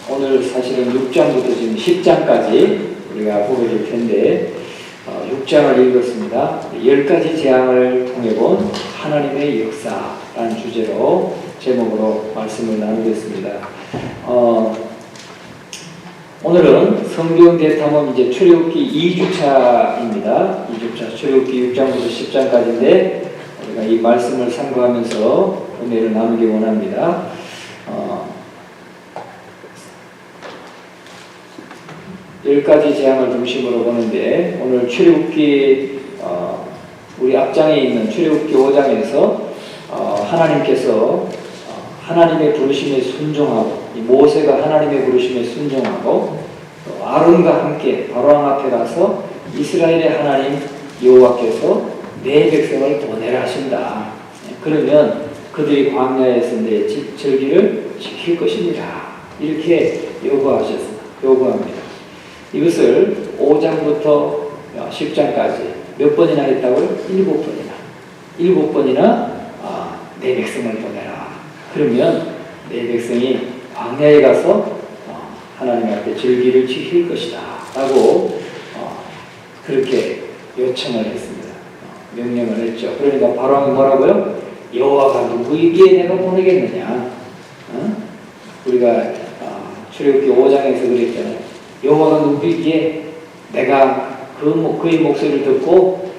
오늘 사실은 6장부터 지금 10장까지 우리가 보게 될 텐데 6장을 읽었습니다. 10가지 재앙을 통해 본 하나님의 역사라는 주제로 제목으로 말씀을 나누겠습니다. 오늘은 성경 대탐험 이제 출애굽기 2주차입니다. 2주차 출애굽기 6장부터 10장까지인데 우리가 이 말씀을 참고하면서 은혜를 나누기 원합니다. 10가지 재앙을 중심으로 보는데 오늘 출애굽기 우리 앞장에 있는 출애굽기 5장에서 하나님께서 하나님의 부르심에 순종하고 모세가 하나님의 부르심에 순종하고 또 아론과 함께 바로왕 앞에 가서 이스라엘의 하나님 여호와께서 내 백성을 보내라 하신다. 그러면 그들이 광야에서 내 절기를 지킬 것입니다. 이렇게 요구합니다. 이것을 5장부터 10장까지 몇 번이나 했다고요? 7번이나. 7번이나 내 백성을 보내라. 그러면 내 백성이 광야에 가서 하나님 앞에 절기를 지킬 것이다. 라고 그렇게 요청을 했습니다. 명령을 했죠. 그러니까 바로왕이 뭐라고요? 여호와가 누구에게 내가 보내겠느냐? 우리가 출애굽기 5장에서 그랬잖아요. 여호와가 누구에게 내가 그의 목소리를 듣고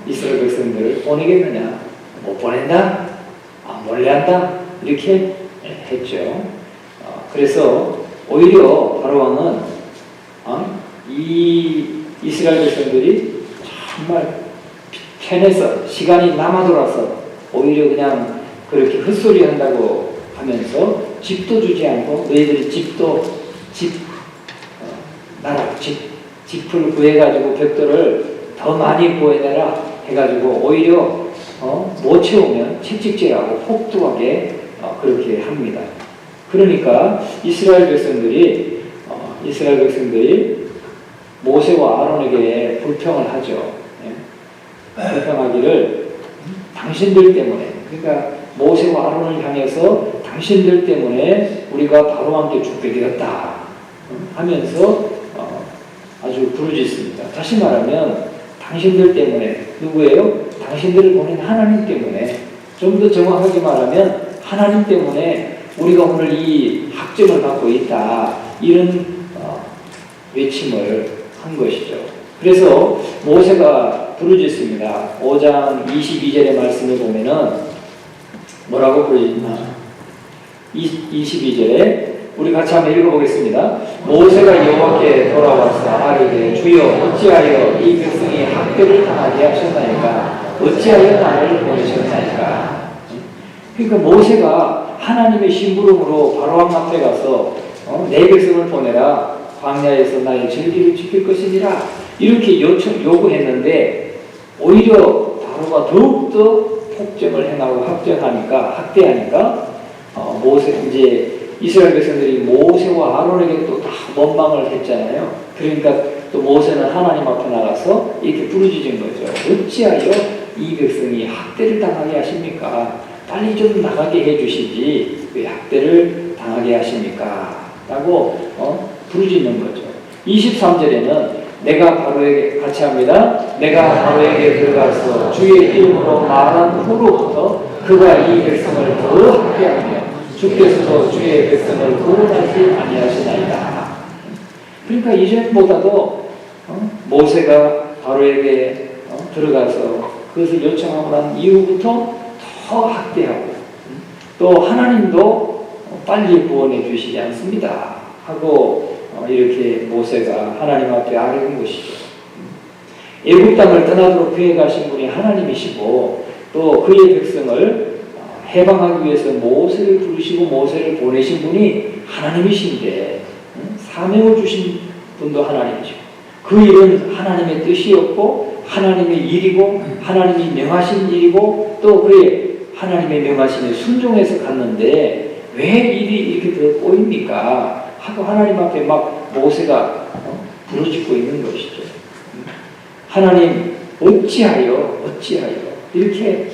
이스라엘 백성들을 보내겠느냐? 못 보낸다? 몰래 한다? 이렇게 했죠. 그래서 오히려 바로왕은 이 이스라엘 백성들이 정말 편해서 시간이 남아돌아서 오히려 그냥 그렇게 헛소리 한다고 하면서 집도 주지 않고 너희들이 집을 구해가지고 벽돌을 더 많이 구해내라 해가지고 오히려 못 채우면 채찍질하고 폭도하게 그렇게 합니다. 그러니까 이스라엘 백성들이 모세와 아론에게 불평을 하죠. 불평하기를 당신들 때문에, 그러니까 모세와 아론을 향해서 당신들 때문에 우리가 바로왕께 죽게 되었다 하면서 아주 부르짖습니다. 다시 말하면 당신들 때문에, 누구예요? 당신들을 보낸 하나님 때문에, 좀 더 정확하게 말하면 하나님 때문에 우리가 오늘 이 학점을 받고 있다, 이런 외침을 한 것이죠. 그래서 모세가 부르짖습니다. 5장 22절의 말씀을 보면은 뭐라고 부르짖나? 22절에 우리 같이 한번 읽어보겠습니다. 모세가 여호와께 돌아와서 아뢰되 주여 어찌하여 이 백성이 학대를 당하게 하셨나이까? 어찌하여 나를 보내셨나이까? 그러니까 모세가 하나님의 심부름으로 바로왕 앞에 가서 내 백성을 보내라, 광야에서 나의 절기를 지킬 것이니라, 이렇게 요구했는데 오히려 바로가 더욱더 폭정을 행하고 학대하니까 이제 이스라엘 백성들이 모세와 아론에게 또 다 원망을 했잖아요. 그러니까 또 모세는 하나님 앞에 나가서 이렇게 부르짖은 거죠. 어찌하여 이 백성이 학대를 당하게 하십니까? 빨리 좀 나가게 해주시지 왜 학대를 당하게 하십니까? 라고 부르짖는 거죠. 23절에는 내가 바로에게, 같이 합니다. 내가 바로에게 들어가서 주의 이름으로 말한 후로부터 그가 이 백성을 더 학대하며 주께서도 주의 백성을 구원하지 아니하시나이다. 그러니까 이전보다도 모세가 바로에게 들어가서 그것을 요청하고 난 이후부터 더 학대하고 또 하나님도 빨리 구원해 주시지 않습니다 하고 이렇게 모세가 하나님 앞에 아뢰는 것이죠. 애굽 땅을 떠나도록 구해 가신 분이 하나님이시고 또 그의 백성을 해방하기 위해서 모세를 부르시고 모세를 보내신 분이 하나님이신데 사명을 주신 분도 하나님이시고 그 일은 하나님의 뜻이었고 하나님의 일이고 하나님이 명하신 일이고 또 그의 하나님의 명하심에 순종해서 갔는데 왜 일이 이렇게 더 꼬입니까? 하고 하나님 앞에 막 모세가 부르짖고 있는 것이죠. 하나님 어찌하여 이렇게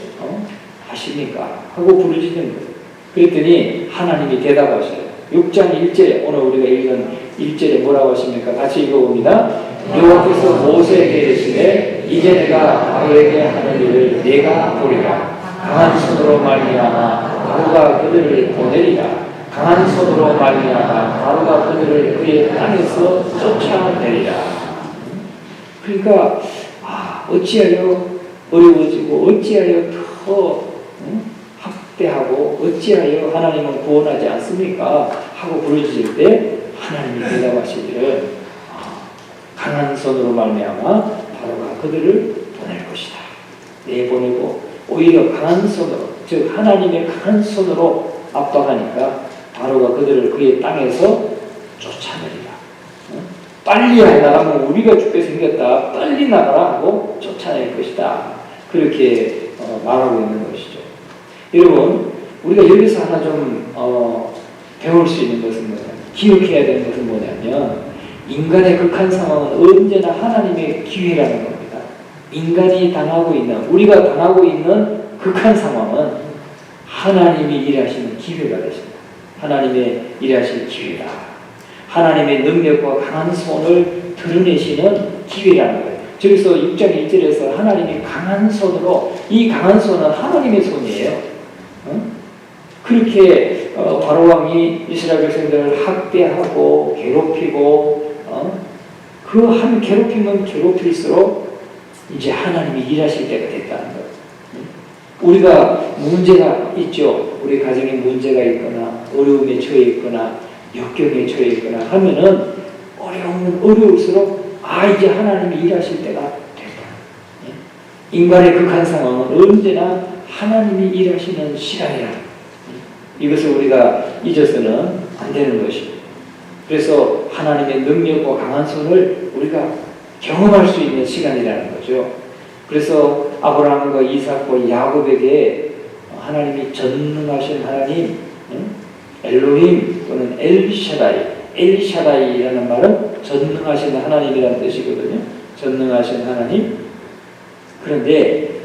하십니까? 하고 부르짖는 거예요. 그랬더니 하나님이 대답하셔요. 6장 1절에 오늘 우리가 읽은 1절에 뭐라고 하십니까? 같이 읽어봅니다. 여호와께서 모세에게 이르시되 이제 내가 바로에게 하는 일을 내가 보리라. 강한 손으로 말미암아 바로가 그들을 보내리라. 강한 손으로 말미암아 바로가 그들을 그의 땅에서 쫓아내리라. 그러니까 어찌하여 어려워지고 어찌하여 더 학대하고 어찌하여 하나님은 구원하지 않습니까? 하고 부르짖을 때 하나님이 대답하시기를 강한 손으로 말미암아 바로가 그들을 보낼 것이다. 내보내고 오히려 강한 손으로, 즉 하나님의 강한 손으로 압박하니까 바로가 그들을 그의 땅에서 쫓아내리라. 빨리 나가면 우리가 죽게 생겼다. 빨리 나가라 하고 쫓아낼 것이다. 그렇게 말하고 있는 것이죠. 여러분, 우리가 여기서 하나 좀 배울 수 있는 것은 뭐냐면, 기억해야 되는 것은 뭐냐면, 인간의 극한 상황은 언제나 하나님의 기회라는 겁니다. 인간이 당하고 있는, 우리가 당하고 있는 극한 상황은 하나님이 일하시는 기회가 되십니다. 하나님의 일하실 기회다. 하나님의 능력과 강한 손을 드러내시는 기회라는 거예요. 저기서 6장 1절에서 하나님이 강한 손으로, 이 강한 손은 하나님의 손이에요. 그렇게 바로 왕이 이스라엘 백성들을 학대하고 괴롭히고 그 한 괴롭히면 괴롭힐수록 이제 하나님이 일하실 때가 됐다는 거예요. 우리가 문제가 있죠. 우리 가정에 문제가 있거나 어려움에 처해 있거나 역경에 처해 있거나 하면은 어려울수록 이제 하나님이 일하실 때가 됐다. 인간의 극한 상황은 언제나 하나님이 일하시는 시간이라. 이것을 우리가 잊어서는 안 되는 것입니다. 그래서 하나님의 능력과 강한 손을 우리가 경험할 수 있는 시간이라는 거죠. 그래서 아브라함과 이삭과 야곱에게 하나님이 전능하신 하나님, 엘로힘 또는 엘샤다이라는 말은 전능하신 하나님이라는 뜻이거든요. 전능하신 하나님. 그런데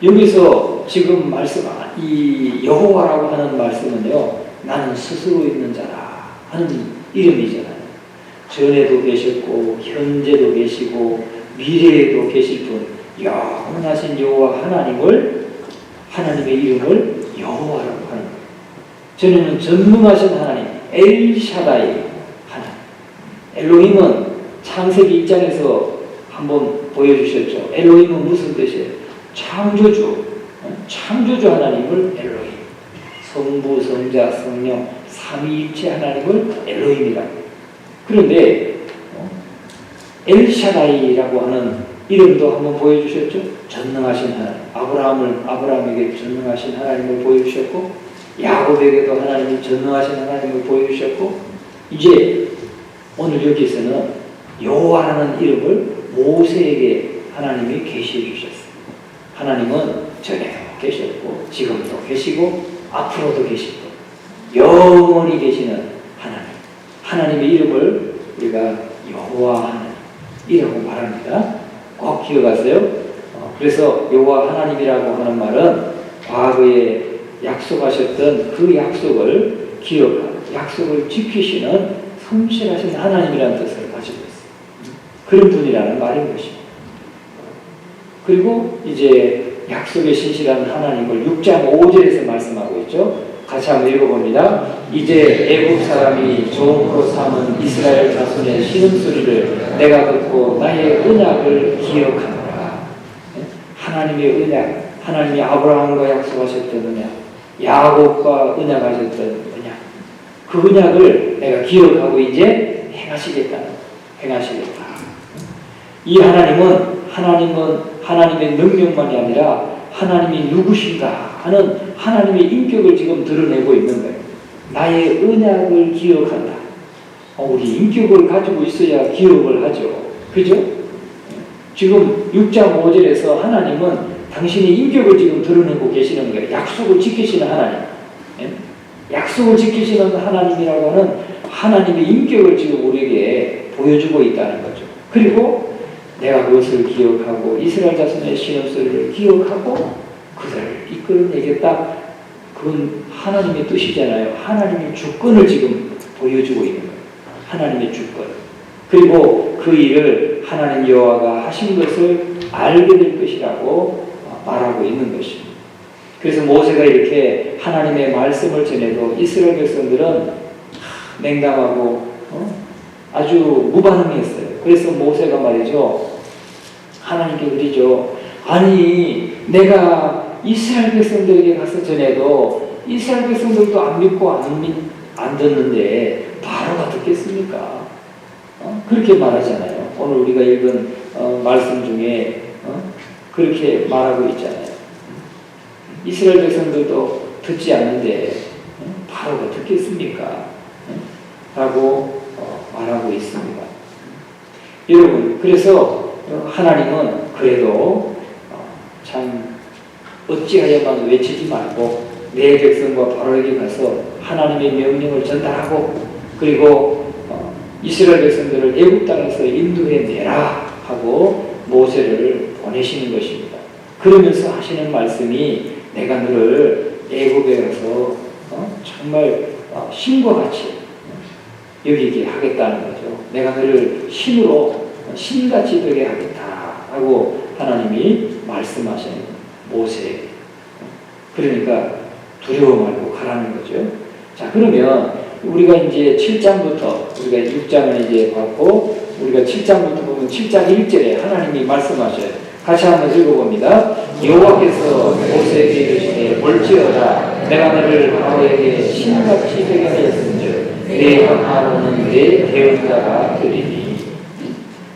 여기서 지금 이 여호와라고 하는 말씀은요, 나는 스스로 있는 자라 하는 이름이잖아요. 전에도 계셨고 현재도 계시고 미래에도 계실 분, 영원하신 여호와 하나님의 이름을 여호와라고 하는 거예요. 전에는 전능하신 하나님, 엘샤다이 하나님. 엘로힘은 창세기 1장에서 한번 보여주셨죠. 엘로힘은 무슨 뜻이에요? 창조주 하나님을 엘로힘, 성부, 성자, 성령, 삼위일체 하나님을 엘로힘이라고 해요. 그런데 엘샤다이라고 하는 이름도 한번 보여주셨죠. 전능하신 하나님, 아브라함에게 전능하신 하나님을 보여주셨고, 야곱에게도 하나님이 전능하신 하나님을 보여주셨고, 이제 오늘 여기서는 여호와라는 이름을 모세에게 하나님이 계시해 주셨어요. 하나님은 전에도 계셨고 지금도 계시고 앞으로도 계시고 영원히 계시는 하나님의 이름을 우리가 여호와 하나님이라고 말합니다. 꼭 기억하세요. 그래서 여호와 하나님이라고 하는 말은 과거에 약속하셨던 그 약속을 기억하고 약속을 지키시는 성실하신 하나님이라는 뜻을 가지고 있어요. 그런 분이라는 말인 것입니다. 그리고 이제 약속에 신실한 하나님을 6장 5절에서 말씀하고 있죠. 같이 한번 읽어봅니다. 이제 애국 사람이 종으로 삼은 이스라엘 자손의 신음소리를 내가 듣고 나의 언약을 기억하노라. 하나님의 언약, 하나님이 아브라함과 약속하셨던 언약, 야곱과 언약하셨던 언약, 그 언약을 내가 기억하고 이제 행하시겠다. 이 하나님은 하나님의 능력만이 아니라 하나님이 누구신가 하는 하나님의 인격을 지금 드러내고 있는 거예요. 나의 언약을 기억한다. 우리 인격을 가지고 있어야 기억을 하죠. 그죠? 지금 6장 5절에서 하나님은 당신의 인격을 지금 드러내고 계시는 거예요. 약속을 지키시는 하나님. 약속을 지키시는 하나님이라고 하는 하나님의 인격을 지금 우리에게 보여주고 있다는 거죠. 그리고 내가 그것을 기억하고 이스라엘 자손의 신음소리를 기억하고 그들을 이끌어내겠다. 그건 하나님의 뜻이잖아요. 하나님의 주권을 지금 보여주고 있는 거예요. 하나님의 주권. 그리고 그 일을 하나님 여호와가 하신 것을 알게 될 것이라고 말하고 있는 것입니다. 그래서 모세가 이렇게 하나님의 말씀을 전해도 이스라엘 백성들은 냉담하고 아주 무반응했어요. 그래서 모세가 말이죠. 하나님께 그러죠. 아니 내가 이스라엘 백성들에게 가서 전해도 이스라엘 백성들도 안 믿고 안 듣는데 바로가 듣겠습니까? 그렇게 말하잖아요. 오늘 우리가 읽은 말씀 중에 그렇게 말하고 있잖아요. 이스라엘 백성들도 듣지 않는데 바로가 듣겠습니까? 라고 말하고 있습니다. 여러분, 그래서 하나님은 그래도 참 어찌하여만 외치지 말고 내 백성과 바로에게 가서 하나님의 명령을 전달하고 그리고 이스라엘 백성들을 애굽 땅에서 인도해내라 하고 모세를 보내시는 것입니다. 그러면서 하시는 말씀이 내가 너를 애굽에 가서 정말 신과 같이 여기게 하겠다는 거죠. 내가 너를 신으로 신같이 되게 하겠다 하고 하나님이 말씀하시는 모세에게. 그러니까 두려워 말고 가라는 거죠. 자, 그러면 우리가 이제 7장부터 우리가 6장을 이제 봤고 우리가 7장부터 보면 7장 1절에 하나님이 말씀하셔요. 같이 한번 읽어봅니다. 여호와께서 모세에게 이르시되 볼지어다 내가 너를 바로에게 신같이 되게 하였은즉 내 형 아론은 내 대언자가 되리니.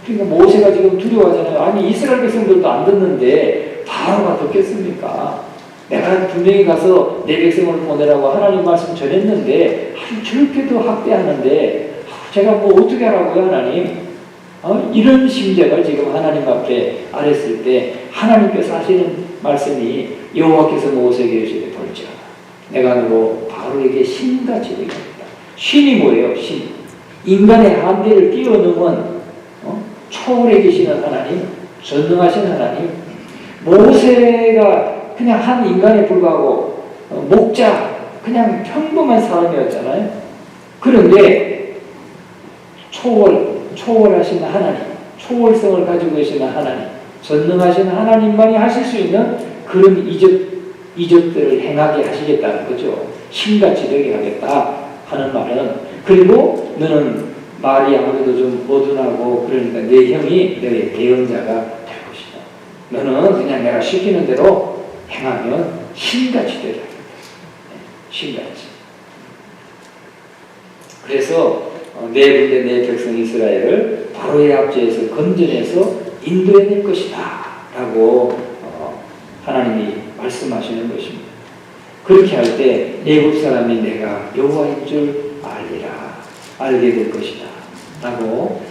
그러니까 모세가 지금 두려워하잖아요. 아니 이스라엘 백성들도 안 듣는데 바로가 듣겠습니까? 내가 분명히 가서 내 백성을 보내라고 하나님 말씀 전했는데 저렇게도 학대하는데 제가 뭐 어떻게 하라고요 하나님? 이런 심정을 지금 하나님 앞에 아랬을 때 하나님께서 하시는 말씀이 여호와께서 모세에게 이르시되 볼지어다 내가 너로 바로에게 신같이 되게 하겠다. 신이 뭐예요? 신. 인간의 한계를 뛰어넘은 초월해 계시는 하나님, 전능하신 하나님. 모세가 그냥 한 인간에 불과하고 목자, 그냥 평범한 사람이었잖아요. 그런데 초월하신 하나님, 초월성을 가지고 계시는 하나님, 전능하신 하나님만이 하실 수 있는 그런 이적들을 행하게 하시겠다는 거죠. 신같이 되게 하겠다 하는 말은. 그리고 너는 말이 아무래도 좀 어둔하고 그러니까 내 형이 너의 대언자가 될 것이다. 너는 그냥 내가 시키는 대로 행하면 신같이 되게 하겠다. 신같이. 그래서 내 군대 내 백성 이스라엘을 바로의 압제에서 건져내서 인도해낼 것이다 라고 하나님이 말씀하시는 것입니다. 그렇게 할 때 애굽 사람이 내가 여호와인 줄 알게 될 것이다 라고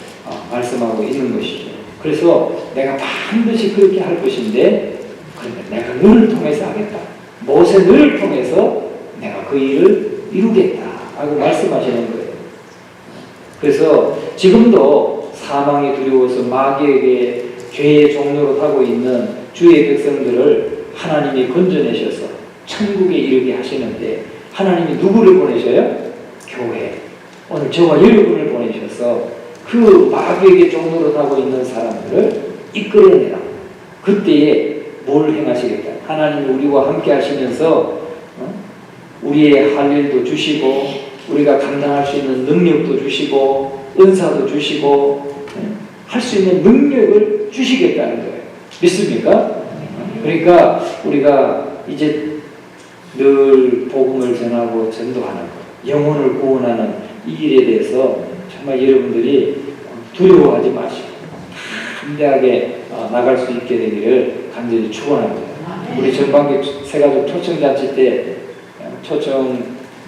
말씀하고 있는 것이죠. 그래서 내가 반드시 그렇게 할 것인데 내가 너를 통해서 하겠다. 모세 너를 통해서 내가 그 일을 이루겠다 라고 말씀하시는 거예요. 그래서 지금도 사망이 두려워서 마귀에게 죄의 종로로 타고 있는 주의 백성들을 하나님이 건져내셔서 천국에 이르게 하시는데 하나님이 누구를 보내셔요? 교회. 오늘 저와 여러분을 보내셔서 그 마귀에게 종로로 타고 있는 사람들을 이끌어내라. 그때에 뭘 행하시겠다. 하나님이 우리와 함께 하시면서 우리의 할 일도 주시고 우리가 감당할 수 있는 능력도 주시고 은사도 주시고 할 수 있는 능력을 주시겠다는 거예요. 믿습니까? 그러니까 우리가 이제 늘 복음을 전하고 전도하는 것, 영혼을 구원하는 이 일에 대해서 정말 여러분들이 두려워하지 마시고 담대하게 나갈 수 있게 되기를 간절히 축원합니다. 우리 전반기 새가족 초청잔치 때 초청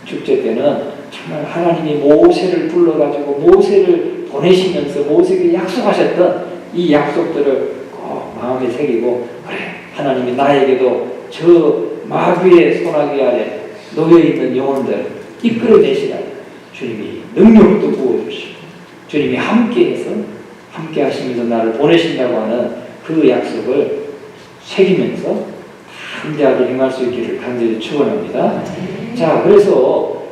축제 때는 정말 하나님이 모세를 불러가지고 모세를 보내시면서 모세에게 약속하셨던 이 약속들을 꼭 마음에 새기고 그래 하나님이 나에게도 저 마귀의 소나기 아래 놓여있는 영혼들 이끌어내시라. 주님이 능력도 부어주시고 주님이 함께해서 함께 하시면서 나를 보내신다고 하는 그 약속을 새기면서 담대하게 행할 수 있기를 간절히 축원합니다. 자, 그래서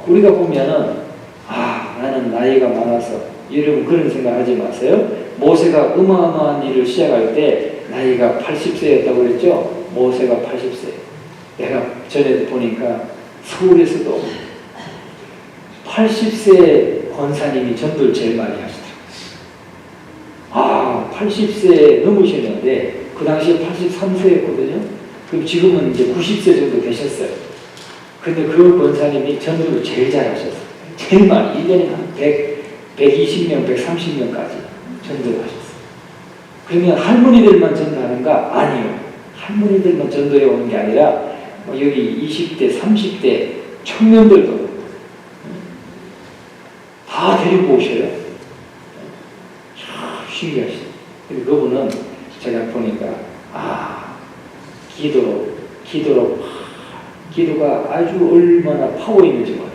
우리가 보면은 나는 나이가 많아서, 여러분 그런 생각하지 마세요. 모세가 어마어마한 일을 시작할 때 나이가 80세였다고 그랬죠. 모세가 80세. 내가 전에 보니까 서울에서도 80세 권사님이 전도를 제일 많이 하시더라고요. 80세 넘으셨는데 그 당시에 83세였거든요. 그럼 지금은 이제 90세 정도 되셨어요. 근데 그 권사님이 전도를 제일 잘하셨어요. 제일 많이 1년에 한 120명, 130명까지 전도를 하셨어요. 그러면 할머니들만 전도하는가? 아니요. 할머니들만 전도해 오는 게 아니라 여기 20대, 30대 청년들도 다 데리고 오셔요. 참 신기하시죠. 근데 그분은 제가 보니까 기도가 아주 얼마나 파워 있는지 몰라요.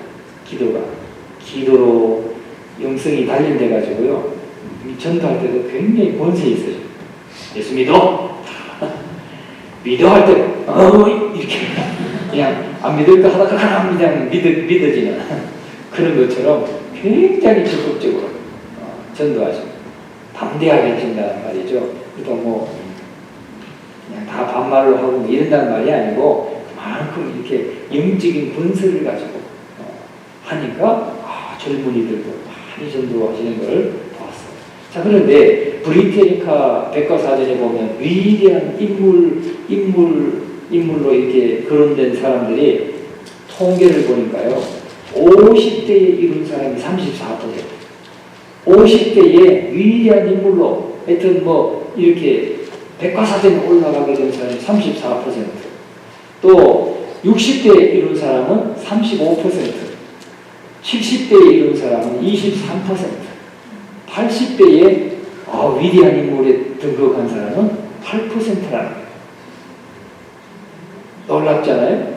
기도로 영성이 단련돼 가지고요. 전도할 때도 굉장히 권세 있어요. 예수 믿어. 믿어 할 때 이렇게 그냥 안 믿을까 하다가 그냥 믿어지는 그런 것처럼 굉장히 적극적으로 전도하십니다. 담대하게 하신다는 말이죠. 그러니까 그냥 다 반말로 하고 이런다는 말이 아니고 그만큼 이렇게 영적인 본성을 가지고 하니까 젊은이들도 많이 전도하시는 걸 보았어요. 자, 그런데 브리테니카 백과사전에 보면 위대한 인물로 이렇게 거론된 사람들이 통계를 보니까요, 50대에 이룬 사람이 34%, 50대에 위대한 인물로 하여튼 이렇게 백과사전에 올라가게 된 사람이 34%, 또 60대에 이룬 사람은 35%, 70대에 이룬 사람은 23%, 80대에 위대한 인물에 등극한 사람은 8%라는 거예요. 놀랍잖아요?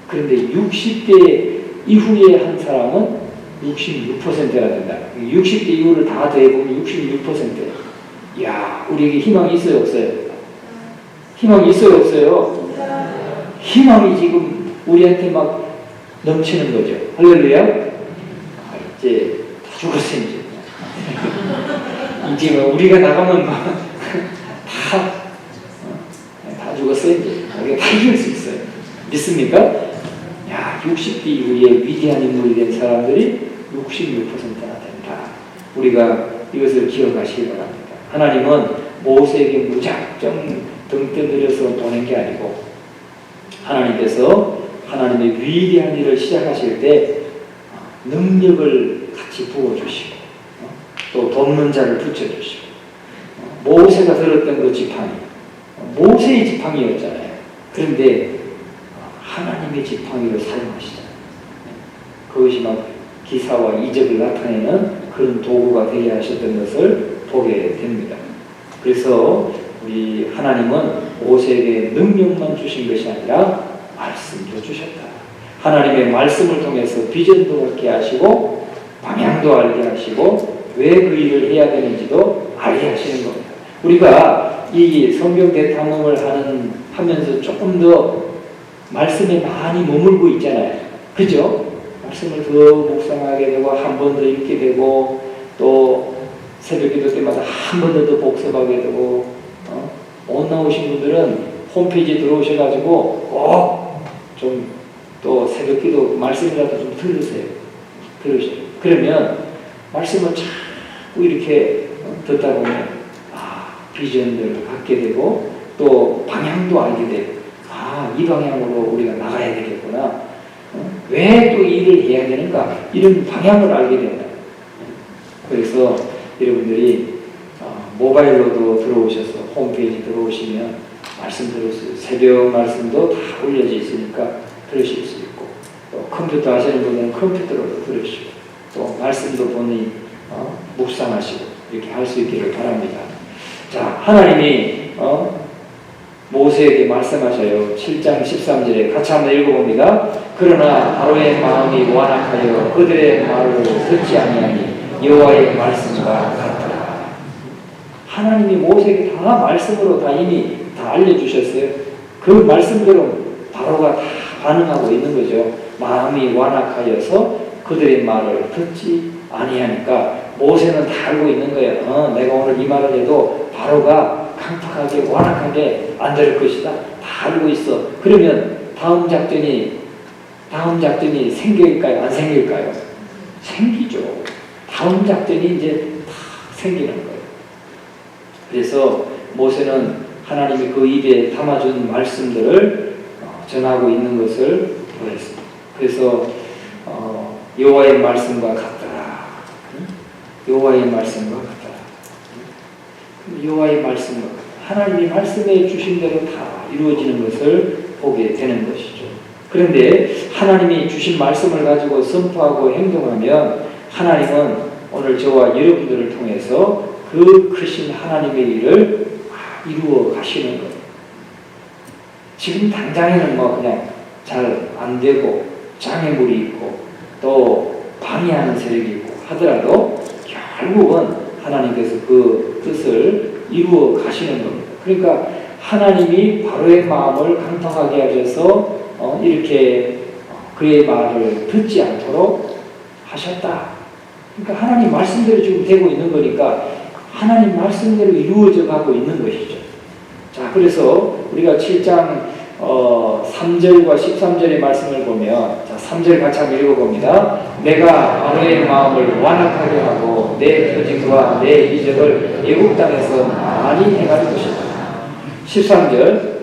그런데 60대 이후에 한 사람은 66%라 된다. 60대 이후를 다 더해보면 66%예요. 이야, 우리에게 희망이 있어요, 없어요? 희망이 있어요, 없어요? 희망이 지금 우리한테 막 넘치는 거죠. 할렐루야? 이제 다 죽었어요, 이제. 이제 우리가 나가면 다 죽었어요, 이제. 우리가 다 이길 수 있어요. 믿습니까? 야, 60대 이후에 위대한 인물이 된 사람들이 66%나 된다. 우리가 이것을 기억하시기 바랍니다. 하나님은 모세에게 무작정 등 떠들여서 보낸 게 아니고, 하나님께서 하나님의 위대한 일을 시작하실 때 능력을 같이 부어주시고, 또 돕는 자를 붙여주시고, 모세가 들었던 그 지팡이, 모세의 지팡이였잖아요. 그런데 하나님의 지팡이를 사용하시잖아요. 그것이 막 기사와 이적을 나타내는 그런 도구가 되게 하셨던 것을 보게 됩니다. 그래서 우리 하나님은 모세에게 능력만 주신 것이 아니라 말씀도 주셨다. 하나님의 말씀을 통해서 비전도 갖게 하시고 방향도 알게 하시고 왜 그 일을 해야 되는지도 알게 하시는 겁니다. 우리가 이 성경 대탐험을 하면서 조금 더 말씀에 많이 머물고 있잖아요. 그죠? 말씀을 더 묵상하게 되고 한 번 더 읽게 되고 또 새벽 기도 때마다 한 번 더 복습하게 되고 못 나오신 분들은 홈페이지에 들어오셔가지고 꼭 좀 또 새벽 기도 말씀이라도 좀 들으세요. 그러면 말씀을 자꾸 이렇게 듣다 보면 비전을 갖게 되고 또 방향도 알게 되고 이 방향으로 우리가 나가야 되겠구나. 왜 또 일을 해야 되는가? 이런 방향을 알게 된다. 그래서 여러분들이 모바일로도 들어오셔서 홈페이지 들어오시면 말씀 들으세요. 새벽 말씀도 다 올려져 있으니까 들으실 수 있고, 또 컴퓨터 하시는 분들은 컴퓨터로도 들으시고, 또 말씀도 본인이 묵상하시고 이렇게 할 수 있기를 바랍니다. 자, 하나님이 모세에게 말씀하셔요. 7장 13절에 같이 한번 읽어봅니다. 그러나 바로의 마음이 완악하여 그들의 말을 듣지 아니하니 여호와의 말씀과 같더라. 하나님이 모세에게 다 말씀으로 다 이미 다 알려주셨어요. 그 말씀대로 바로가 다 반응하고 있는 거죠. 마음이 완악하여서 그들의 말을 듣지 아니하니까 모세는 다 알고 있는 거예요. 내가 오늘 이 말을 해도 바로가 강팍하게 완악하게 안 들을 것이다. 다 알고 있어. 그러면 다음 작전이 생길까요? 안 생길까요? 생기죠. 다음 작전이 이제 다 생기는 거예요. 그래서 모세는 하나님이 그 입에 담아준 말씀들을 전하고 있는 것을 보였습니다. 그래서 여호와의 말씀과 같더라. 여호와의 말씀과 같더라. 여호와의 말씀과 하나님이 말씀해 주신 대로 다 이루어지는 것을 보게 되는 것이죠. 그런데 하나님이 주신 말씀을 가지고 선포하고 행동하면 하나님은 오늘 저와 여러분들을 통해서 그 크신 하나님의 일을 이루어 가시는 거예요. 지금 당장에는 그냥 잘 안 되고 장애물이 있고 또 방해하는 세력이 있고 하더라도 결국은 하나님께서 그 뜻을 이루어 가시는 겁니다. 그러니까 하나님이 바로의 마음을 강팍하게 하셔서 이렇게 그의 말을 듣지 않도록 하셨다. 그러니까 하나님 말씀대로 지금 되고 있는 거니까 하나님 말씀대로 이루어져 가고 있는 것이죠. 자, 그래서 우리가 7장 3절과 13절의 말씀을 보면, 자, 3절 같이 한번 읽어봅니다. 내가 바로의 마음을 완악하게 하고 내 표징과 내 이적을 애국 땅에서 많이 행할 것이다. 13절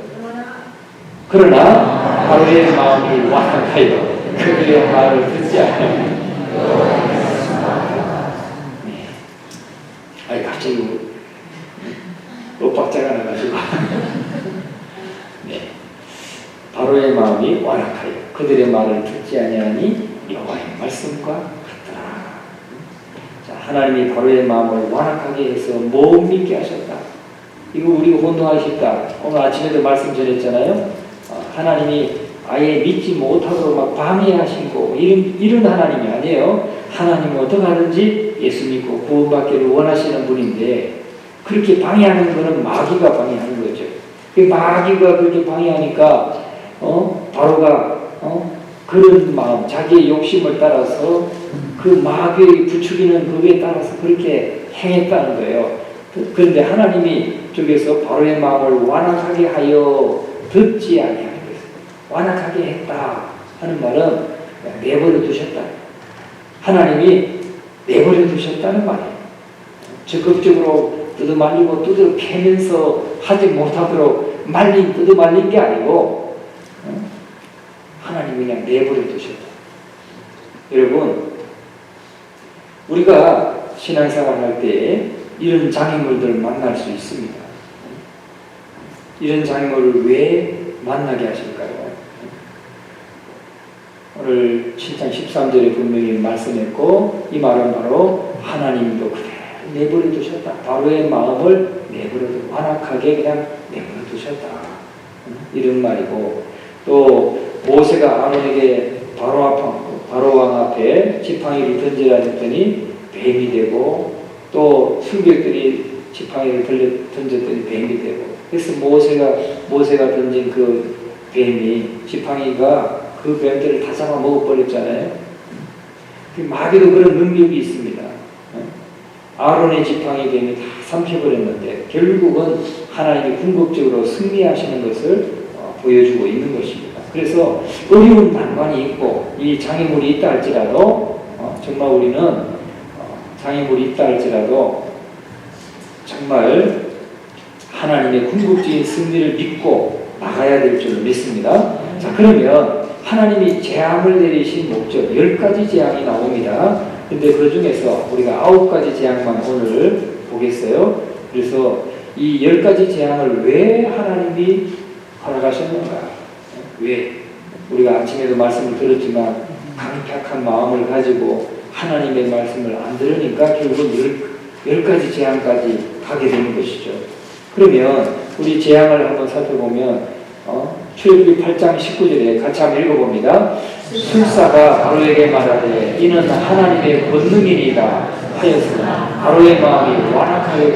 그러나 바로의 마음이 완악하여 그의 말을 듣지 않으며 갑자기 엇박자가 나가지고 네. 바로의 마음이 완악하여 그들의 말을 듣지 아니하니 여호와의 말씀과 같더라. 자, 하나님이 바로의 마음을 완악하게 해서 못 믿게 하셨다. 이거 우리가 혼동하셨다. 오늘 아침에도 말씀 전했잖아요. 하나님이 아예 믿지 못하도록 막 방해하시고 이런 하나님이 아니에요. 하나님은 어떻게 하든지 예수 믿고 구원받기를 원하시는 분인데 그렇게 방해하는 것은 마귀가 방해하는 거죠. 그 마귀가 그렇게 방해하니까 바로가 그런 마음, 자기의 욕심을 따라서 그 마귀의 부추기는 그에 따라서 그렇게 행했다는 거예요. 그런데 하나님이 쪽에서 바로의 마음을 완악하게 하여 듣지 아니하는 거예요. 완악하게 했다 하는 말은 내버려 두셨다. 하나님이 내버려 두셨다는 말이에요. 적극적으로 뜯어말리고 두드러 패면서 하지 못하도록 뜯어말린 게 아니고 하나님이 그냥 내버려 두셨다. 여러분, 우리가 신앙생활 할 때 이런 장애물들을 만날 수 있습니다. 이런 장애물을 왜 만나게 하실까요? 오늘 7장 13절에 분명히 말씀했고 이 말은 바로 하나님도 그대로 내버려 두셨다. 바로의 마음을 내버려 완악하게 그냥 내버려 두셨다. 이런 말이고 또 모세가 아론에게 바로 왕 앞에 지팡이를 던지라 했더니 뱀이 되고 또 술객들이 지팡이를 던졌더니 뱀이 되고 그래서 모세가 던진 그 뱀이 지팡이가 그 뱀들을 다 잡아 먹어버렸잖아요. 마귀도 그런 능력이 있습니다. 아론의 지팡이 뱀이 다 삼켜버렸는데 결국은 하나님이 궁극적으로 승리하시는 것을 보여주고 있는 것입니다. 그래서 어려운 난관이 있고 이 장애물이 있다 할지라도 정말 우리는 장애물이 있다 할지라도 정말 하나님의 궁극적인 승리를 믿고 나가야 될 줄 믿습니다. 자, 그러면 하나님이 재앙을 내리신 목적 10가지 재앙이 나옵니다. 근데 그 중에서 우리가 9가지 재앙만 오늘 보겠어요. 그래서 이 10가지 재앙을 왜 하나님이 허락하셨는가? 왜? 우리가 아침에도 말씀을 들었지만 강팍한 마음을 가지고 하나님의 말씀을 안 들으니까 결국 10가지 재앙까지 가게 되는 것이죠. 그러면 우리 재앙을 한번 살펴보면 출애굽기 8장 19절에 같이 한번 읽어봅니다. 술사가 바로에게 말하되 이는 하나님의 권능이니이다 하였으나 바로의 마음이 완악하여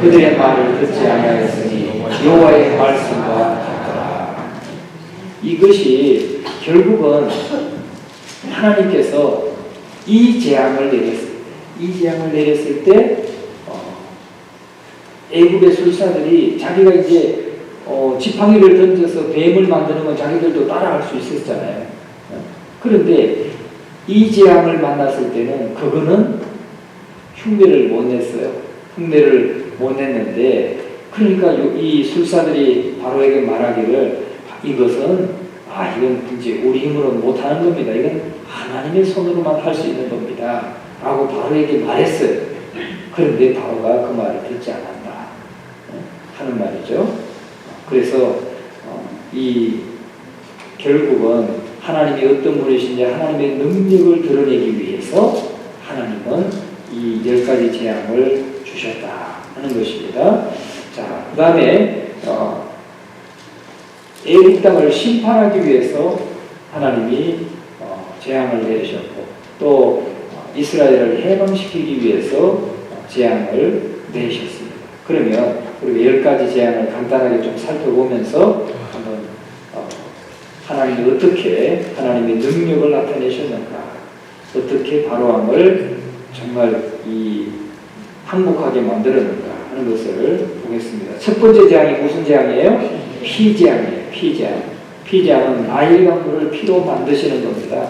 그들의 말을 듣지 아니하였으니 여호와의 말씀과 같더라. 이것이 결국은 하나님께서 이 재앙을 내렸어요. 이 재앙을 내렸을 때 애국의 술사들이 자기가 이제 지팡이를 던져서 뱀을 만드는 건 자기들도 따라할 수 있었잖아요. 그런데 이 재앙을 만났을 때는 그거는 흉내를 못 냈어요. 흉내를 못 냈는데, 그러니까 이 술사들이 바로에게 말하기를 이것은 이건 이제 우리 힘으로 못하는 겁니다. 이건 하나님의 손으로만 할 수 있는 겁니다. 라고 바로에게 말했어요. 그런데 바로가 그 말을 듣지 않았다 하는 말이죠. 그래서 이 결국은 하나님이 어떤 분이신지 하나님의 능력을 드러내기 위해서 하나님은 이 10가지 재앙을 주셨다 하는 것입니다. 자, 그 다음에 애굽 땅을 심판하기 위해서 하나님이 재앙을 내리셨고, 또 이스라엘을 해방시키기 위해서 재앙을 내리셨습니다. 그러면 우리가 10가지 재앙을 간단하게 좀 살펴보면서 한번 하나님이 어떻게 하나님의 능력을 나타내셨는가, 어떻게 바로왕을 정말 항복하게 만들었는가 하는 것을 보겠습니다. 첫 번째 재앙이 무슨 재앙이에요? 피재앙이에요. 피재앙은 나일 강물을 피로 만드시는 겁니다.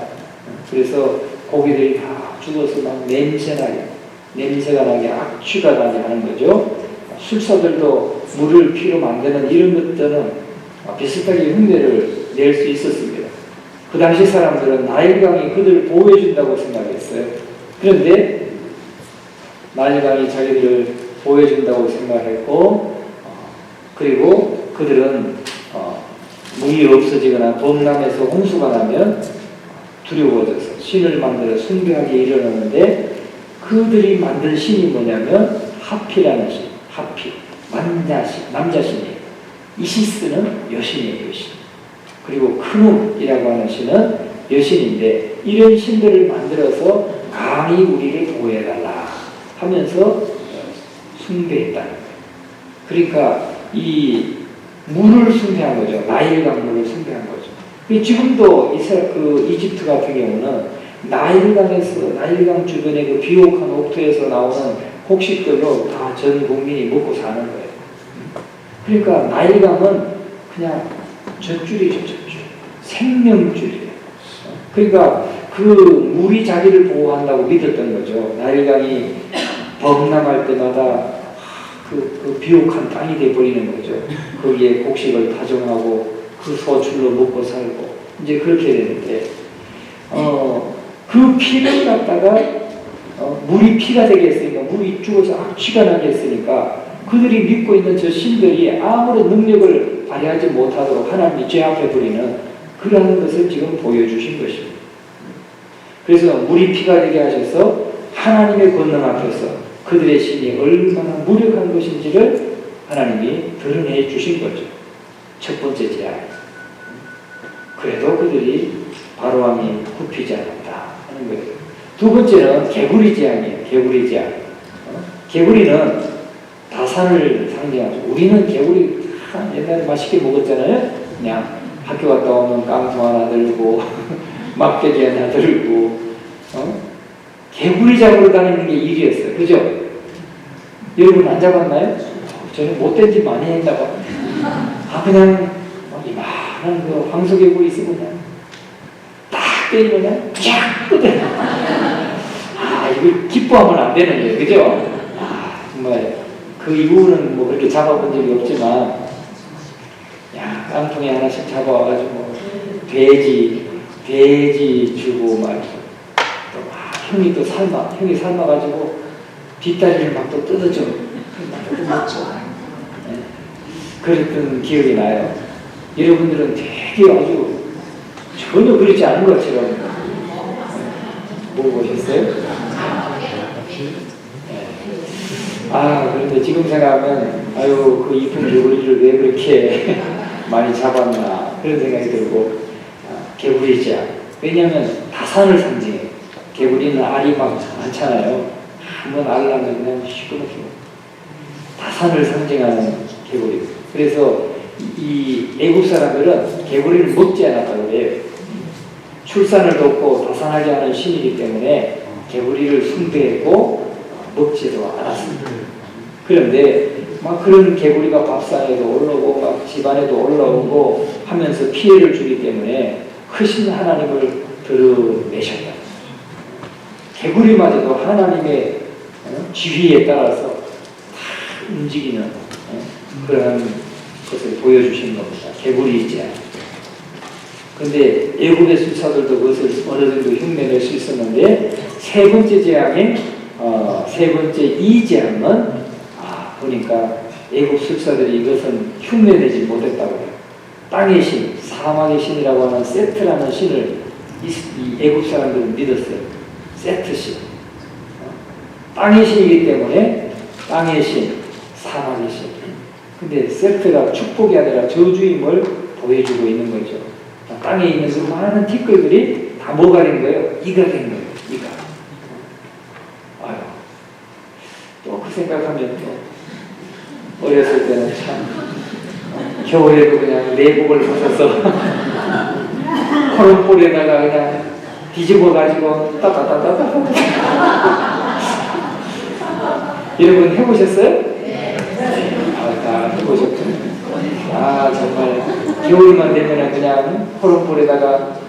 그래서 고기들이 다 죽어서 막 냄새가 나게 악취가 나게 하는 거죠. 술사들도 물을 피로 만드는 이런 것들은 비슷하게 흉내를 낼 수 있었습니다. 그 당시 사람들은 나일강이 그들을 보호해준다고 생각했어요. 그런데 나일강이 자기들을 보호해준다고 생각했고, 그리고 그들은 물이 없어지거나 범람해서 홍수가 나면 두려워져서 신을 만들어 숭배하게 이르는데, 그들이 만든 신이 뭐냐면 하피라는 신, 하피, 남자신이에요. 이시스는 여신이에요, 여신. 그리고 크눔이라고 하는 신은 여신인데, 이런 신들을 만들어서 감히 우리를 보호해달라 하면서 숭배했다는 거예요. 그러니까 이 물을 숭배한 거죠. 나일강 물을 숭배한 거죠. 지금도 이집트 같은 경우는 나일강 주변의 그 비옥한 옥토에서 나오는 곡식들로 다 전 국민이 먹고 사는 거예요. 그러니까 나일강은 그냥 젖줄이죠, 젖줄. 생명줄이에요. 그러니까 그 물이 자기를 보호한다고 믿었던 거죠. 나일강이 범람할 때마다 그 비옥한 땅이 돼버리는 거죠. 거기에 곡식을 다정하고 그 소출로 먹고 살고 이제 그렇게 되는데, 그 피를 갖다가 물이 피가 되게 했으니까, 물이 죽어서 악취가 나게 했으니까 그들이 믿고 있는 저 신들이 아무런 능력을 발휘하지 못하도록 하나님이 제압해 버리는 그러한 것을 지금 보여주신 것입니다. 그래서 물이 피가 되게 하셔서 하나님의 권능 앞에서 그들의 신이 얼마나 무력한 것인지를 하나님이 드러내 주신 거죠. 첫 번째 재앙. 그래도 그들이 바로왕이 굽히지 않았다 하는 거예요. 두 번째는 개구리 재앙이에요. 개구리 재앙. 개구리는 다산을 상징하죠. 우리는 개구리 옛날에 맛있게 먹었잖아요. 그냥 학교 갔다 오면 깡통 하나 들고 막대기 하나 들고 개구리 잡으러 다니는 게 일이었어요. 그죠? 여러분 안 잡았나요? 저는 못된 짓 많이 했나 봐. 그냥 이만한 그 황소개구리 있으면 그냥 딱 때리면 그냥 쫙 끄대. 이거 기뻐하면 안 되는 거예요. 그죠? 정말 그 이후는 뭐 그렇게 잡아본 적이 없지만, 깡통에 하나씩 잡아와가지고 돼지 주고 막 형이 삶아가지고 뒷다리를 막 또 뜯어줘. 또 먹죠. 그랬던 기억이 나요. 여러분들은 되게 아주 전혀 그렇지 않은 것처럼 먹어보셨어요? 그런데 지금 생각하면 그 이쁜 개구리를 왜 그렇게 많이 잡았나 그런 생각이 들고, 개구리자. 왜냐하면 다산을 상징해요. 개구리는 알이 막 많잖아요. 한번 알 나면 그냥 시끄럽게 다산을 상징하는 개구리. 그래서 이 애국 사람들은 개구리를 먹지 않았다고 그래요. 출산을 돕고 다산하게 하는 신이기 때문에 개구리를 숭배했고 먹지도 않았습니다. 그런데 막 그런 개구리가 밥상에도 올라오고 막 집안에도 올라오고 하면서 피해를 주기 때문에 크신 하나님을 드러내셨다. 개구리마저도 하나님의 지휘에 따라서 다 움직이는 그런 것을 보여주신 겁니다. 개구리 있지 않아요. 근데 애굽의 술사들도 그것을 어느 정도 흉내낼 수 있었는데 세 번째 재앙인 세 번째 이 재앙은 보니까 애굽 술사들이 이것은 흉내내지 못했다고 해요. 땅의 신, 사막의 신이라고 하는 세트라는 신을 이 애굽 사람들은 믿었어요. 세트 신. 땅의 신이기 때문에 땅의 신, 사막의 신. 근데 세트가 축복이 아니라 저주임을 보여주고 있는 거죠. 땅에 있는 그 많은 티끌들이 다 뭐가 된 거예요? 이가 된 거예요. 이가. 아유. 또 그 생각하면 또 어렸을 때는 참 겨울에도 그냥 내복을 벗어서 코롱볼에다가 그냥 뒤집어 가지고 따따따따따 여러분 해보셨어요? 네. 다 해보셨군요. 정말 겨울만 되면 그냥 코롱볼에다가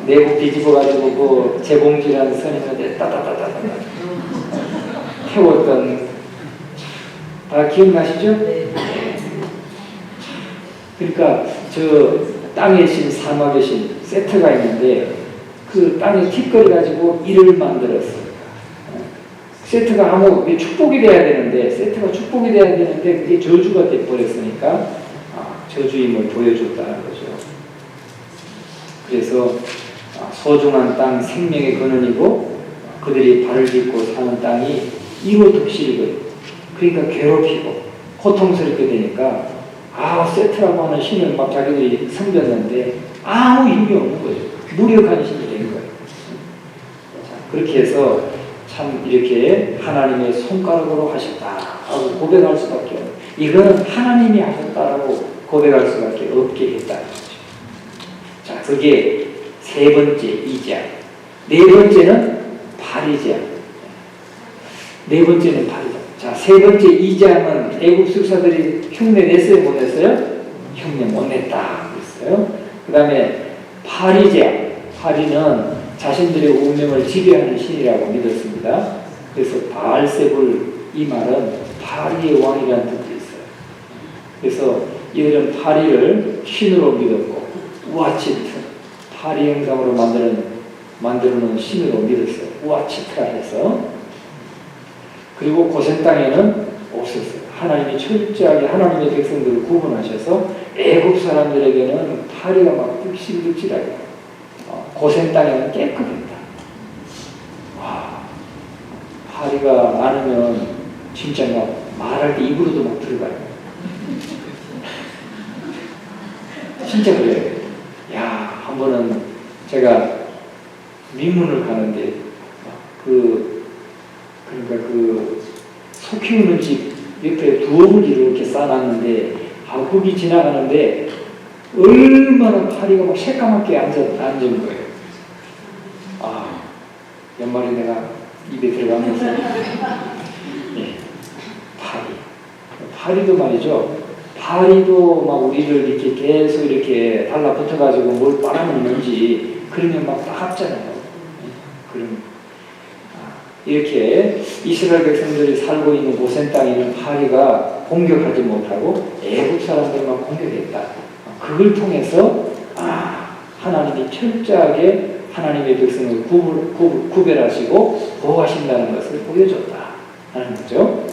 내복 뒤집어 가지고 그 재봉지라는 선 있는데 따따따따따 태웠던 다 기억나시죠? 그러니까 저 땅의 신, 사막의 신 세트가 있는데 그 땅의 티끌을 가지고 이를 만들었어요. 세트가 아무 축복이 돼야 되는데 세트가 축복이 돼야 되는데 그게 저주가 돼버렸으니까 저주임을 보여줬다는 거죠. 그래서 소중한 땅 생명의 근원이고 그들이 발을 딛고 사는 땅이 이고독실이거든요. 그러니까 괴롭히고 고통스럽게 되니까 세트라고 하는 신을 막 자기들이 섬겼는데 아무 힘이 없는 거죠. 무력한 신이 된 거예요. 그렇게 해서 참 이렇게 하나님의 손가락으로 하셨다 하고 고백할 수밖에 없어요. 이거는 하나님이 하셨다라고 고백할 수밖에 없게 했다는 거죠. 자, 그게 세 번째 이재앙. 네 번째는 발이재앙. 네 번째는 발이재앙. 자, 세 번째 이재앙은 애굽 술사들이 흉내 냈어요, 못 냈어요? 흉내 못 냈다 그랬어요. 그 다음에 파리재앙. 파리는 자신들의 운명을 지배하는 신이라고 믿었습니다. 그래서 바알세불 이 말은 파리의 왕이라는 뜻도 있어요. 그래서 이들은 파리를 신으로 믿었고 우아치트, 파리 형상으로 만들어놓은 신으로 믿었어요. 우아치트라 해서. 그리고 고센 땅에는 없었어요. 하나님이 철저하게 하나님의 백성들을 구분하셔서 애굽 사람들에게는 파리가 막 득실득실하게 고센 땅에는 깨끗했다. 파리가 많으면 진짜 막 말할 때 입으로도 막 들어가요. 진짜 그래요. 한 번은 제가 민문을 가는데 그러니까 소 키우는 집 옆에 두업을 이렇게 쌓아놨는데 거기 지나가는데 얼마나 파리가 막 새까맣게 앉은 거예요. 연말에 내가 입에 들어가면서 파리도 말이죠. 파리도 막 우리를 이렇게 계속 이렇게 달라붙어가지고 뭘 빨아먹는지 그러면 막 따갑잖아요. 그럼 이렇게 이스라엘 백성들이 살고 있는 고센 땅에 있는 파리가 공격하지 못하고 애굽 사람들만 공격했다. 그걸 통해서 하나님이 철저하게 하나님의 백성을 구별하시고 보호하신다는 것을 보여줬다 하는 거죠.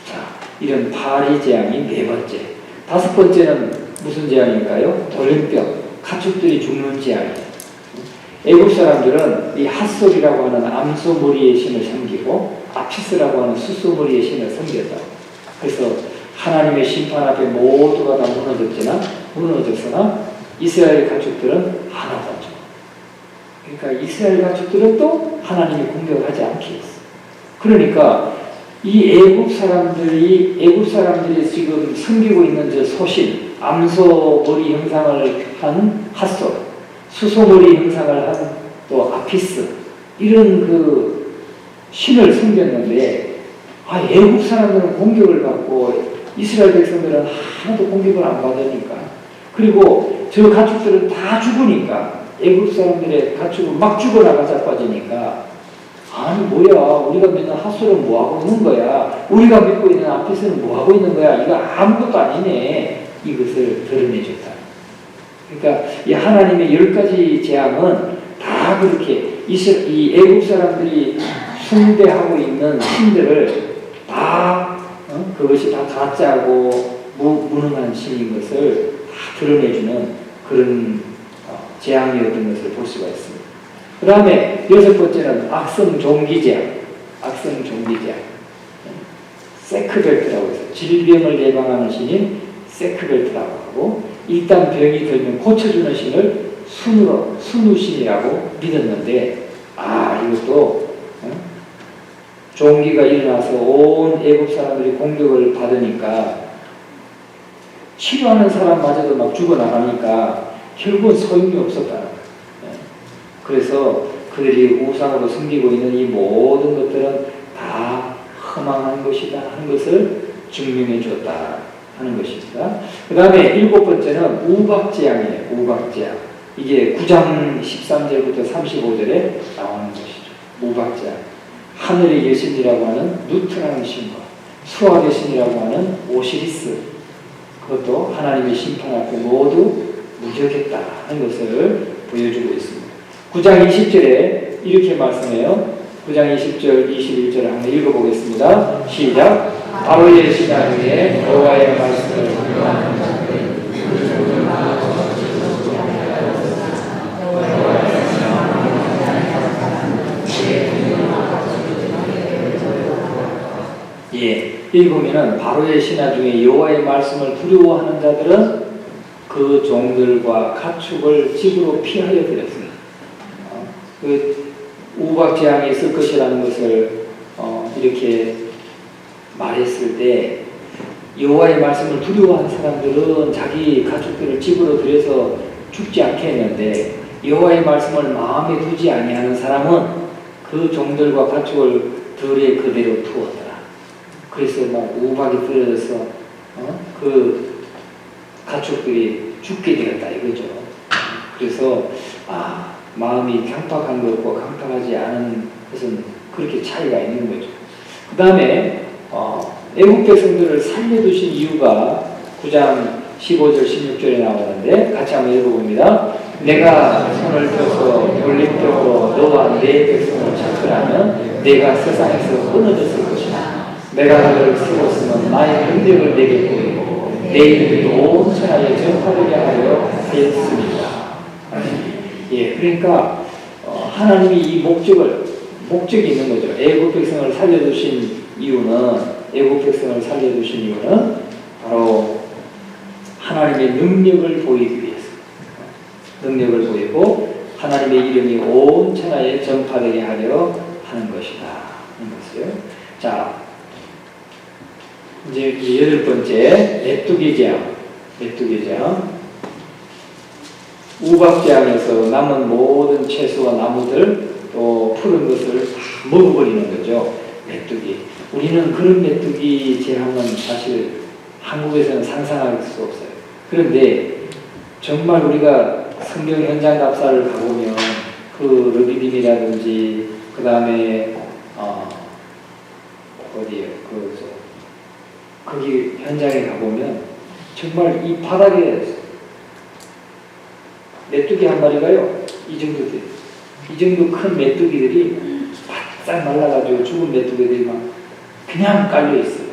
자, 이런 파리 재앙이 네 번째. 다섯 번째는 무슨 재앙일까요? 돌림병, 가축들이 죽는 재앙이에요. 애굽 사람들은 이 핫솔이라고 하는 암소머리의 신을 섬기고 아피스라고 하는 수소머리의 신을 섬겼다. 그래서 하나님의 심판 앞에 모두가 다 무너졌으나 이스라엘 가축들은 하나도 없죠. 그러니까 이스라엘 가축들은 또 하나님이 공격하지 않게 했어. 그러니까 이 애국 사람들이 지금 섬기고 있는 저 소신, 암소 머리 형상을 한 핫소, 수소 머리 형상을 한 또 아피스, 이런 그 신을 섬겼는데, 애국 사람들은 공격을 받고 이스라엘 백성들은 하나도 공격을 안 받으니까, 그리고 저 가축들은 다 죽으니까, 애국 사람들의 가축은 막 죽어나가 자빠지니까, 아니 뭐야, 우리가 믿는 핫소는 뭐하고 있는 거야, 우리가 믿고 있는 아피스는 뭐하고 있는 거야, 이거 아무것도 아니네, 이것을 드러내줬다. 그러니까 이 하나님의 10가지 재앙은 다 그렇게 이 애국 사람들이 숭배하고 있는 신들을 다 그것이 다 가짜고 무능한 신인 것을 다 드러내주는 그런 재앙이었던 것을 볼 수가 있습니다. 그 다음에 6번째는 악성 종기재앙. 악성 종기재앙. 세크벨트라고 해서 질병을 예방하는 신인 세크벨트라고 하고, 일단 병이 들면 고쳐주는 신을 순우신이라고 믿었는데, 이것도 종기가 일어나서 온 애국 사람들이 공격을 받으니까 치료하는 사람마저도 막 죽어나가니까 결국은 소용이 없었다는 거예요. 그래서 그들이 우상으로 섬기고 있는 이 모든 것들은 다 허망한 것이다 하는 것을 증명해 줬다 하는 것입니다. 그 다음에 7번째는 우박재앙이에요. 우박재앙. 이게 9장 13절부터 35절에 나오는 것이죠. 우박재앙. 하늘의 여신이라고 하는 누트라는 신과 수학의 신이라고 하는 오시리스, 그것도 하나님의 심판 앞에 모두 무력했다 하는 것을 보여주고 있습니다. 9장 20절에 이렇게 말씀해요. 9장 20절, 21절을 한번 읽어보겠습니다. 시작. 바로의 신하 중에 여호와의 말씀을 여기 보면은 바로의 신하 중에 여호와의 말씀을 두려워하는 자들은 그 종들과 가축을 집으로 피하여 드렸습니다. 그 우박재앙이 있을 것이라는 것을 이렇게 말했을 때, 여호와의 말씀을 두려워하는 사람들은 자기 가축들을 집으로 들여서 죽지 않게 했는데, 여호와의 말씀을 마음에 두지 아니하는 사람은 그 종들과 가축을 들에 그대로 두었더라. 그래서 막 우박이 떨어져서 그 가축들이 죽게 되었다 이거죠. 그래서 마음이 강팍한 것과 강팍하지 않은 것은 그렇게 차이가 있는 거죠. 그 다음에 애국 백성들을 살려두신 이유가 9장 15절 16절에 나오는데 같이 한번 읽어봅니다. 내가 손을 펴서 돌림병으로 너와 내 백성을 찾으라면 내가 세상에서 끊어졌을 것이다. 내가 너를 세웠으면 나의 능력을 내게 보이고 내 이름이 온 천하에 전파되게 하려 하였습니다. 그러니까 하나님이 이 목적이 있는 거죠. 애국 백성을 살려두신 이유는 바로 하나님의 능력을 보이기 위해서, 능력을 보이고 하나님의 이름이 온 천하에 전파되게 하려 하는 것이다 하는 것이요. 자, 이제 8번째 메뚜기재앙. 우박재앙에서 남은 모든 채소와 나무들 또 푸른 것을 다 먹어버리는 거죠. 메뚜기. 우리는 그런 메뚜기 재앙은 사실 한국에서는 상상할 수 없어요. 그런데 정말 우리가 성경 현장 답사를 가보면 그 르비딤이라든지 그 다음에 거기 현장에 가보면 정말 이 바닥에 메뚜기 한 마리가요, 이 정도 큰 메뚜기들이 바싹 말라가지고 죽은 메뚜기들이 막 그냥 깔려있어요.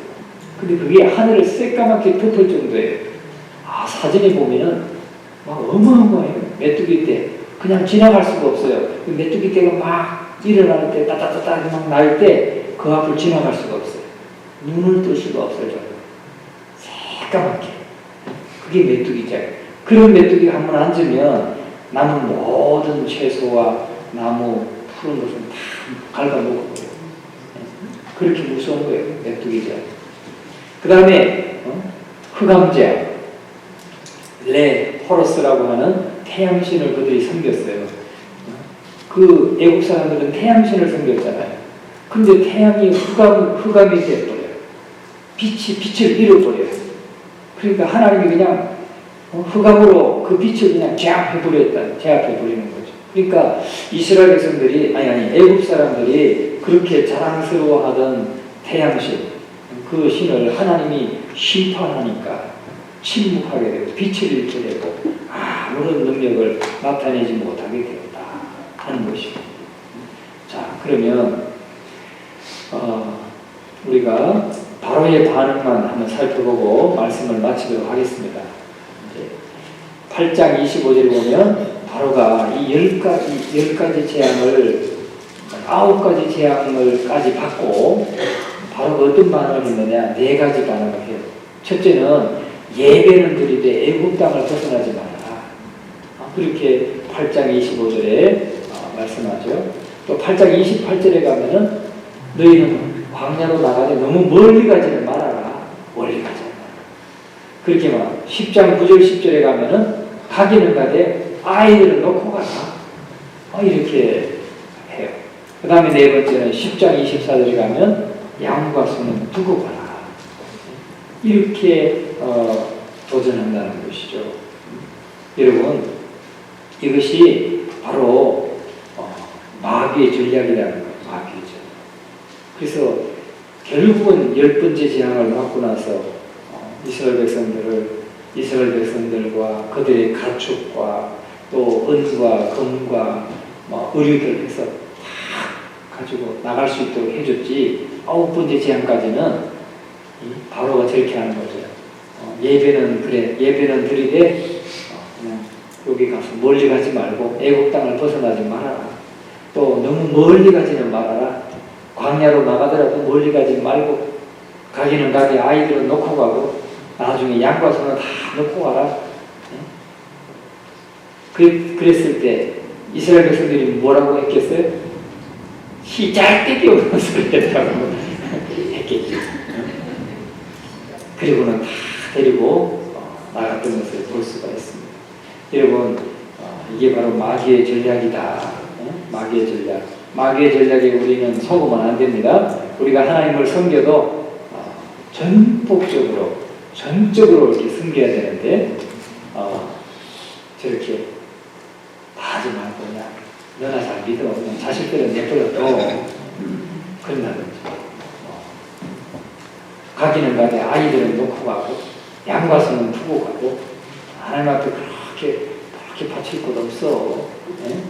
근데 그게 하늘을 새까맣게 덮을 정도예요. 사진에 보면은 막 어마어마해요. 메뚜기 떼. 그냥 지나갈 수가 없어요. 그 메뚜기 떼가 막 일어날 때, 따따따따 막 날 때 그 앞을 지나갈 수가 없어요. 눈을 뜰 수가 없어요. 새까맣게. 그게 메뚜기잖아요. 그런 메뚜기가 한번 앉으면 남은 모든 채소와 나무, 푸른 것은 다 갉아먹어버려요. 그렇게 무서운 거예요. 메뚜기 제약. 그 다음에 흑암제약, 호러스라고 하는 태양신을 그들이 섬겼어요. 그 애국 사람들은 태양신을 섬겼잖아요. 근데 태양이 흑암이 돼버려요. 빛을 잃어버려요. 그러니까 하나님이 그냥 흑암으로 그 빛을 그냥 제압해버리는 거죠. 그러니까 이스라엘 백성들이, 애국 사람들이 그렇게 자랑스러워하던 태양신, 그 신을 하나님이 심판하니까 침묵하게 되고 빛을 잃게 되고 아무런 능력을 나타내지 못하게 되었다 하는 것입니다. 자, 그러면 우리가 바로의 반응만 한번 살펴보고 말씀을 마치도록 하겠습니다. 8장 25절에 보면 바로가 이 10가지 재앙을 9가지 재앙을까지 받고 바로가 어떤 반응을 했느냐? 4가지 반응을 해요. 첫째는 예배는 드리되 애굽 땅을 벗어나지 말라. 그렇게 8장 25절에 말씀하죠. 또 8장 28절에 가면은 너희는 광야로 나가되 너무 멀리 가지는 말아라. 멀리 가지 말라. 그렇게 막 10장 9절 10절에 가면은 가기는 가되 아이들을 놓고 가라. 이렇게 해요. 그 다음에 네 번째는 10장 24절에 가면 양과 소는 두고 가라. 이렇게 도전한다는 것이죠. 여러분, 이것이 바로 마귀의 전략이라는 거예요. 마귀죠. 그래서 결국은 10번째 재앙을 받고 나서 이스라엘 백성들과 그들의 가축과 또 은과 금과 의류들 해서 다 가지고 나갈 수 있도록 해줬지. 9번째 재앙까지는 바로가 저렇게 하는 거죠. 예배는 드리되 그냥 여기 가서 멀리 가지 말고 애국 땅을 벗어나지 말아라. 또 너무 멀리 가지는 말아라. 광야로 나가더라도 멀리 가지 말고 가기는 가게 아이들은 놓고 가고 나중에 양과 소는 다 놓고 가라. 그랬을 때 이스라엘 백성들이 뭐라고 했겠어요? 시잘데기 없는 소리 했다고 했겠죠. 그리고는 다 데리고 나갔던 것을 볼 수가 있습니다. 여러분, 이게 바로 마귀의 전략이다. 마귀의 전략. 마귀의 전략에 우리는 속으면 안 됩니다. 우리가 하나님을 섬겨도 전적으로 이렇게 섬겨야 되는데 저렇게 다 하지 말고 그냥 너나 잘 믿어. 그냥 자식들은 내버려둬. 그런다든지. 가기는 가게 아이들은 놓고 가고 양과 소는 두고 가고 하나님 앞에 그렇게 바칠 것 없어. 네?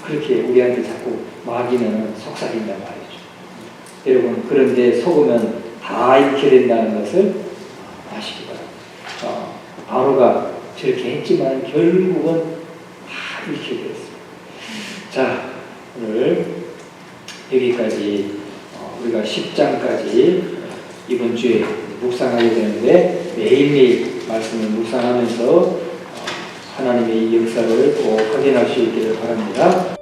그렇게 우리한테 자꾸 마귀는 속삭인단 말이죠. 여러분, 그런데 속으면 다 잃게 된다는 것을 아시기 바랍니다. 바로가 저렇게 했지만 결국은 다 잃게 되었습니다. 자, 오늘 여기까지 우리가 10장까지 이번 주에 묵상하게 되는데 매일매일 말씀을 묵상하면서 하나님의 이 역사를 꼭 확인할 수 있기를 바랍니다.